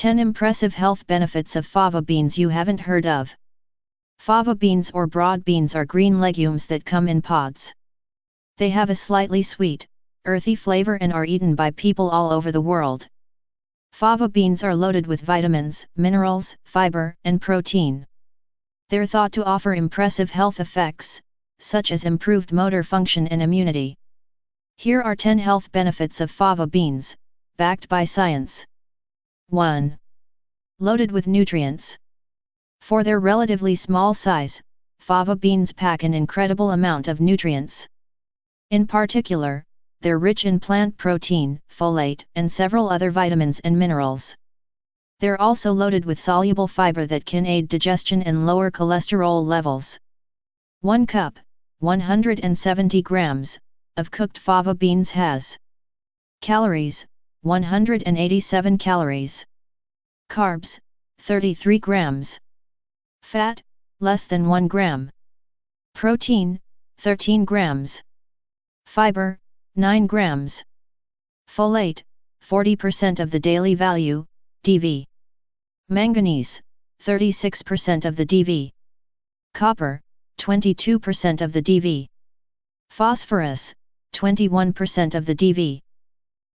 10 Impressive health benefits of fava beans you haven't heard of. Fava beans or broad beans are green legumes that come in pods. They have a slightly sweet, earthy flavor and are eaten by people all over the world. Fava beans are loaded with vitamins, minerals, fiber, and protein. They're thought to offer impressive health effects, such as improved motor function and immunity. Here are 10 health benefits of fava beans, backed by science. 1. Loaded with nutrients. For their relatively small size, fava beans pack an incredible amount of nutrients. In particular, they're rich in plant protein, folate, and several other vitamins and minerals. They're also loaded with soluble fiber that can aid digestion and lower cholesterol levels. 1 cup, 170 grams, of cooked fava beans has calories, 187 calories. Carbs, 33 grams. Fat, less than 1 gram. Protein, 13 grams. Fiber, 9 grams. Folate, 40% of the daily value, DV. Manganese, 36% of the DV. Copper, 22% of the DV. Phosphorus, 21% of the DV.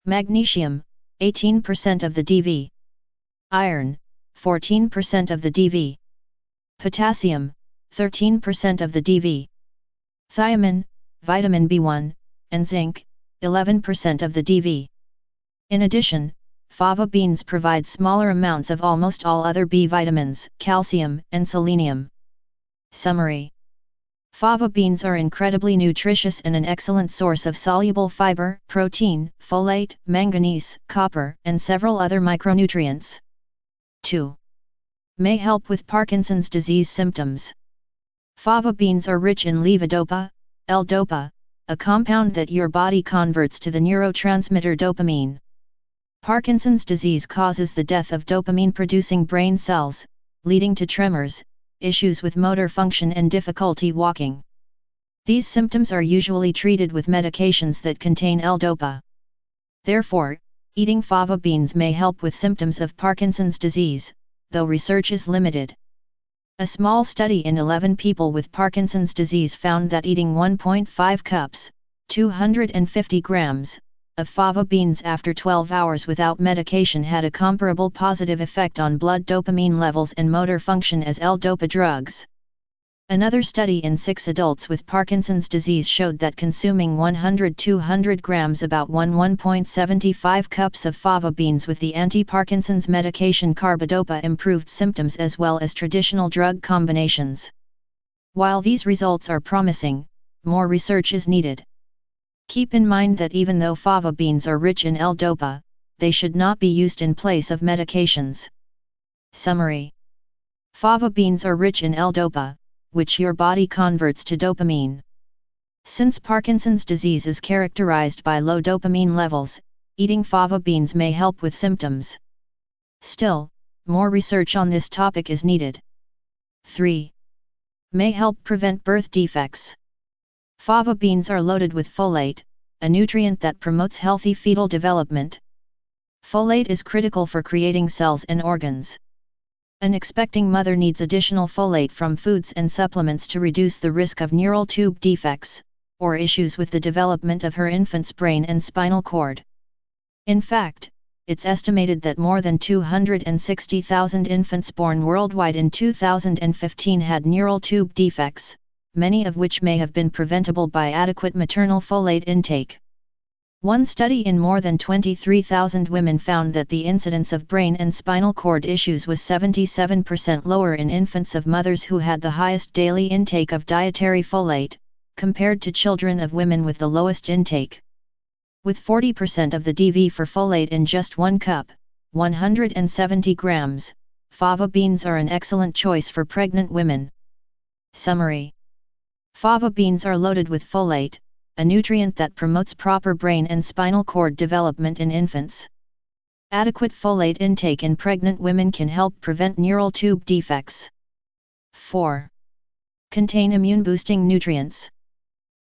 Magnesium, 18% of the DV. Iron, 14% of the DV. Potassium, 13% of the DV. Thiamine, vitamin B1, and zinc, 11% of the DV. In addition, fava beans provide smaller amounts of almost all other B vitamins, calcium, and selenium. Summary: fava beans are incredibly nutritious and an excellent source of soluble fiber, protein, folate, manganese, copper, and several other micronutrients. 2. May help with Parkinson's disease symptoms. Fava beans are rich in levodopa, L-dopa, a compound that your body converts to the neurotransmitter dopamine. Parkinson's disease causes the death of dopamine-producing brain cells, leading to tremors, issues with motor function and difficulty walking. These symptoms are usually treated with medications that contain L-dopa. Therefore, eating fava beans may help with symptoms of Parkinson's disease, though research is limited. A small study in 11 people with Parkinson's disease found that eating 1.5 cups, 250 grams, of fava beans after 12 hours without medication had a comparable positive effect on blood dopamine levels and motor function as L-dopa drugs. Another study in 6 adults with Parkinson's disease showed that consuming 100-200 grams about 1.75 cups of fava beans with the anti-Parkinson's medication carbidopa improved symptoms as well as traditional drug combinations. While these results are promising, more research is needed. Keep in mind that even though fava beans are rich in L-dopa, they should not be used in place of medications. Summary: fava beans are rich in L-dopa, which your body converts to dopamine. Since Parkinson's disease is characterized by low dopamine levels, eating fava beans may help with symptoms. Still, more research on this topic is needed. 3. May help prevent birth defects. Fava beans are loaded with folate, a nutrient that promotes healthy fetal development. Folate is critical for creating cells and organs. An expecting mother needs additional folate from foods and supplements to reduce the risk of neural tube defects, or issues with the development of her infant's brain and spinal cord. In fact, it's estimated that more than 260,000 infants born worldwide in 2015 had neural tube defects, many of which may have been preventable by adequate maternal folate intake. One study in more than 23,000 women found that the incidence of brain and spinal cord issues was 77% lower in infants of mothers who had the highest daily intake of dietary folate, compared to children of women with the lowest intake. With 40% of the DV for folate in just 1 cup, 170 grams, fava beans are an excellent choice for pregnant women. Summary: fava beans are loaded with folate, a nutrient that promotes proper brain and spinal cord development in infants. Adequate folate intake in pregnant women can help prevent neural tube defects. 4. Contain immune-boosting nutrients.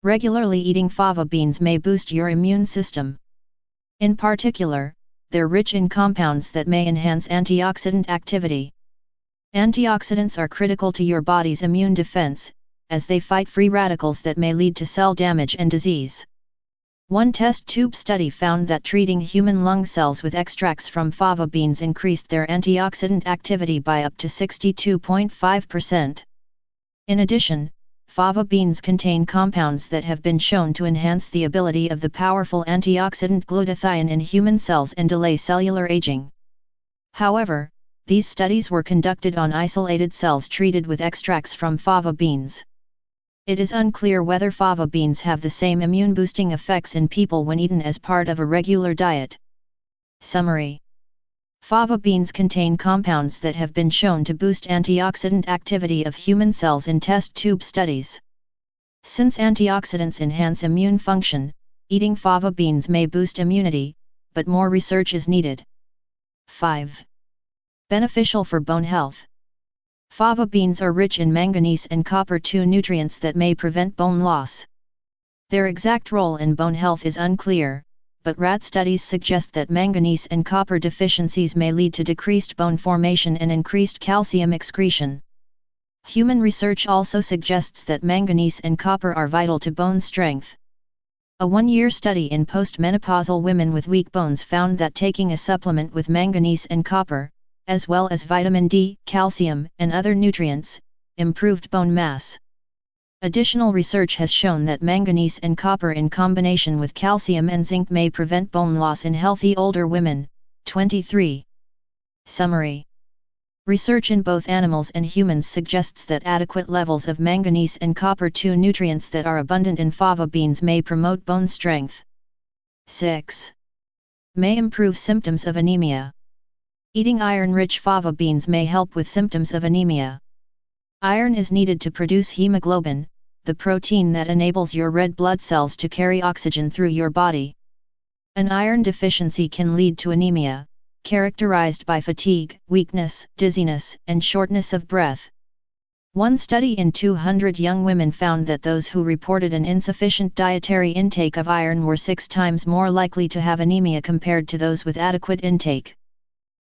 Regularly eating fava beans may boost your immune system. In particular, they're rich in compounds that may enhance antioxidant activity. Antioxidants are critical to your body's immune defense, as they fight free radicals that may lead to cell damage and disease. One test tube study found that treating human lung cells with extracts from fava beans increased their antioxidant activity by up to 62.5%. In addition, fava beans contain compounds that have been shown to enhance the ability of the powerful antioxidant glutathione in human cells and delay cellular aging. However, these studies were conducted on isolated cells treated with extracts from fava beans. It is unclear whether fava beans have the same immune-boosting effects in people when eaten as part of a regular diet. Summary: fava beans contain compounds that have been shown to boost antioxidant activity of human cells in test tube studies. Since antioxidants enhance immune function, eating fava beans may boost immunity, but more research is needed. 5. Beneficial for bone health. Fava beans are rich in manganese and copper, two nutrients that may prevent bone loss. Their exact role in bone health is unclear, but rat studies suggest that manganese and copper deficiencies may lead to decreased bone formation and increased calcium excretion. Human research also suggests that manganese and copper are vital to bone strength. A one-year study in postmenopausal women with weak bones found that taking a supplement with manganese and copper, as well as vitamin D, calcium, and other nutrients, improved bone mass. Additional research has shown that manganese and copper in combination with calcium and zinc may prevent bone loss in healthy older women. 23. Summary: research in both animals and humans suggests that adequate levels of manganese and copper, two nutrients that are abundant in fava beans, may promote bone strength. 6. May improve symptoms of anemia. Eating iron-rich fava beans may help with symptoms of anemia. Iron is needed to produce hemoglobin, the protein that enables your red blood cells to carry oxygen through your body. An iron deficiency can lead to anemia, characterized by fatigue, weakness, dizziness, and shortness of breath. One study in 200 young women found that those who reported an insufficient dietary intake of iron were 6 times more likely to have anemia compared to those with adequate intake.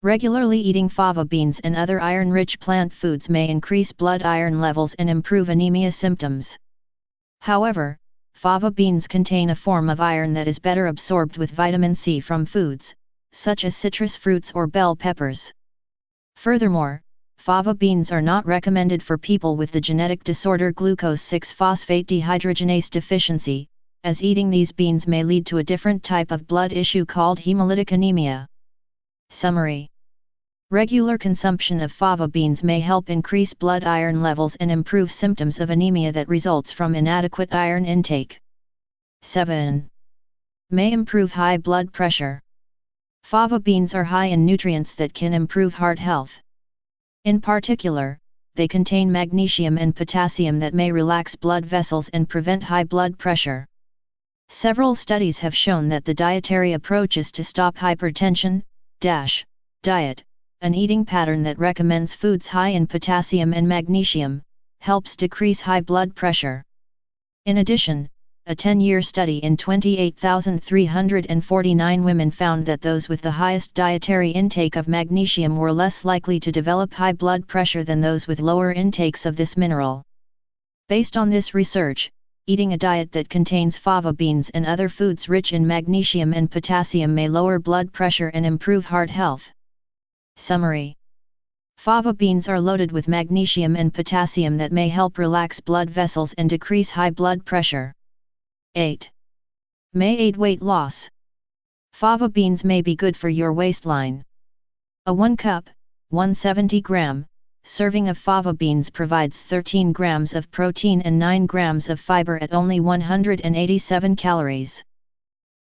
Regularly eating fava beans and other iron-rich plant foods may increase blood iron levels and improve anemia symptoms. However, fava beans contain a form of iron that is better absorbed with vitamin C from foods, such as citrus fruits or bell peppers. Furthermore, fava beans are not recommended for people with the genetic disorder glucose 6-phosphate dehydrogenase deficiency, as eating these beans may lead to a different type of blood issue called hemolytic anemia. Summary: regular consumption of fava beans may help increase blood iron levels and improve symptoms of anemia that results from inadequate iron intake. 7. May improve high blood pressure. Fava beans are high in nutrients that can improve heart health. In particular, they contain magnesium and potassium that may relax blood vessels and prevent high blood pressure. Several studies have shown that the dietary approaches to stop hypertension, diet, an eating pattern that recommends foods high in potassium and magnesium, helps decrease high blood pressure. In addition, a 10-year study in 28,349 women found that those with the highest dietary intake of magnesium were less likely to develop high blood pressure than those with lower intakes of this mineral. Based on this research, eating a diet that contains fava beans and other foods rich in magnesium and potassium may lower blood pressure and improve heart health. Summary: fava beans are loaded with magnesium and potassium that may help relax blood vessels and decrease high blood pressure. 8. May aid weight loss. Fava beans may be good for your waistline. A 1 cup, 170 gram, serving of fava beans provides 13 grams of protein and 9 grams of fiber at only 187 calories.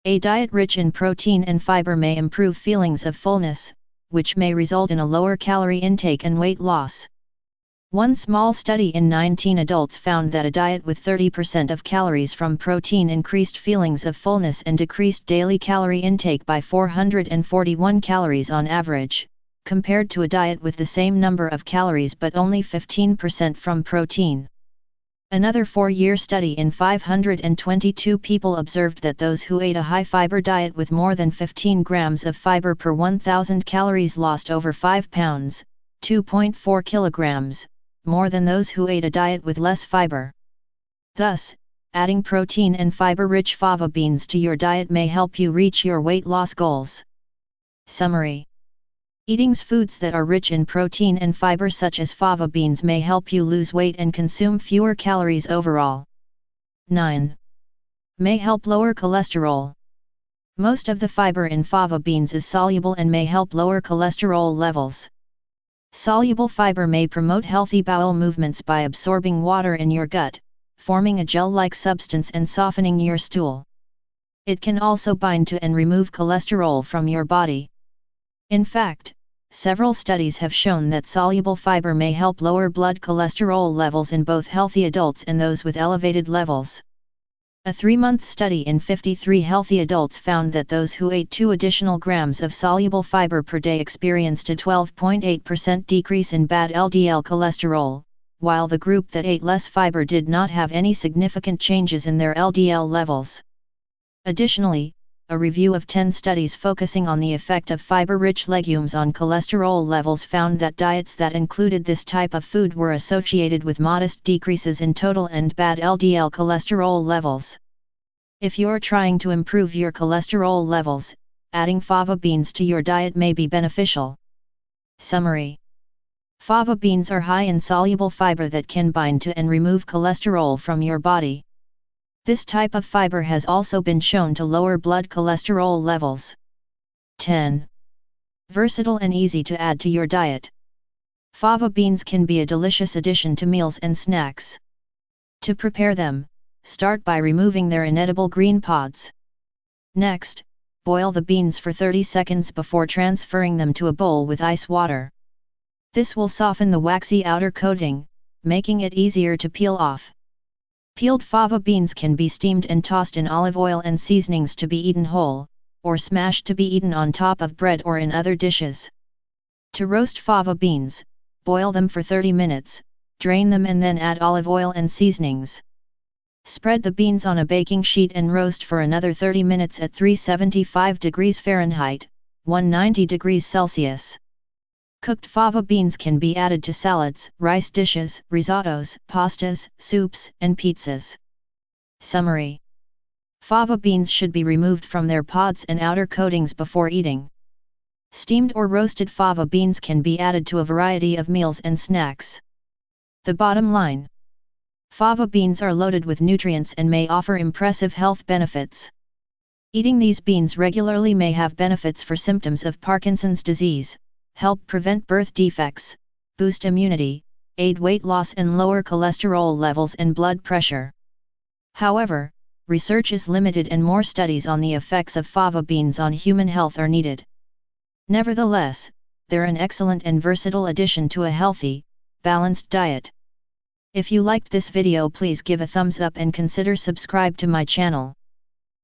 A diet rich in protein and fiber may improve feelings of fullness, which may result in a lower calorie intake and weight loss. One small study in 19 adults found that a diet with 30% of calories from protein increased feelings of fullness and decreased daily calorie intake by 441 calories on average, compared to a diet with the same number of calories but only 15% from protein. Another 4-year study in 522 people observed that those who ate a high-fiber diet with more than 15 grams of fiber per 1,000 calories lost over 5 pounds, 2.4 kilograms, more than those who ate a diet with less fiber. Thus, adding protein and fiber-rich fava beans to your diet may help you reach your weight loss goals. Summary: eating foods that are rich in protein and fiber such as fava beans may help you lose weight and consume fewer calories overall. 9. May help lower cholesterol. Most of the fiber in fava beans is soluble and may help lower cholesterol levels. Soluble fiber may promote healthy bowel movements by absorbing water in your gut, forming a gel-like substance and softening your stool. It can also bind to and remove cholesterol from your body. In fact, several studies have shown that soluble fiber may help lower blood cholesterol levels in both healthy adults and those with elevated levels. A 3-month study in 53 healthy adults found that those who ate 2 additional grams of soluble fiber per day experienced a 12.8% decrease in bad LDL cholesterol, while the group that ate less fiber did not have any significant changes in their LDL levels. Additionally, a review of 10 studies focusing on the effect of fiber-rich legumes on cholesterol levels found that diets that included this type of food were associated with modest decreases in total and bad LDL cholesterol levels. If you're trying to improve your cholesterol levels, adding fava beans to your diet may be beneficial. Summary: fava beans are high in soluble fiber that can bind to and remove cholesterol from your body. This type of fiber has also been shown to lower blood cholesterol levels. 10. Versatile and easy to add to your diet. Fava beans can be a delicious addition to meals and snacks. To prepare them, start by removing their inedible green pods. Next, boil the beans for 30 seconds before transferring them to a bowl with ice water. This will soften the waxy outer coating, making it easier to peel off. Peeled fava beans can be steamed and tossed in olive oil and seasonings to be eaten whole, or smashed to be eaten on top of bread or in other dishes. To roast fava beans, boil them for 30 minutes, drain them and then add olive oil and seasonings. Spread the beans on a baking sheet and roast for another 30 minutes at 375 degrees Fahrenheit, 190 degrees Celsius. Cooked fava beans can be added to salads, rice dishes, risottos, pastas, soups, and pizzas. Summary: fava beans should be removed from their pods and outer coatings before eating. Steamed or roasted fava beans can be added to a variety of meals and snacks. The bottom line: fava beans are loaded with nutrients and may offer impressive health benefits. Eating these beans regularly may have benefits for symptoms of Parkinson's disease, help prevent birth defects, boost immunity, aid weight loss and lower cholesterol levels and blood pressure. However, research is limited and more studies on the effects of fava beans on human health are needed. Nevertheless, they're an excellent and versatile addition to a healthy, balanced diet. If you liked this video, please give a thumbs up and consider subscribe to my channel.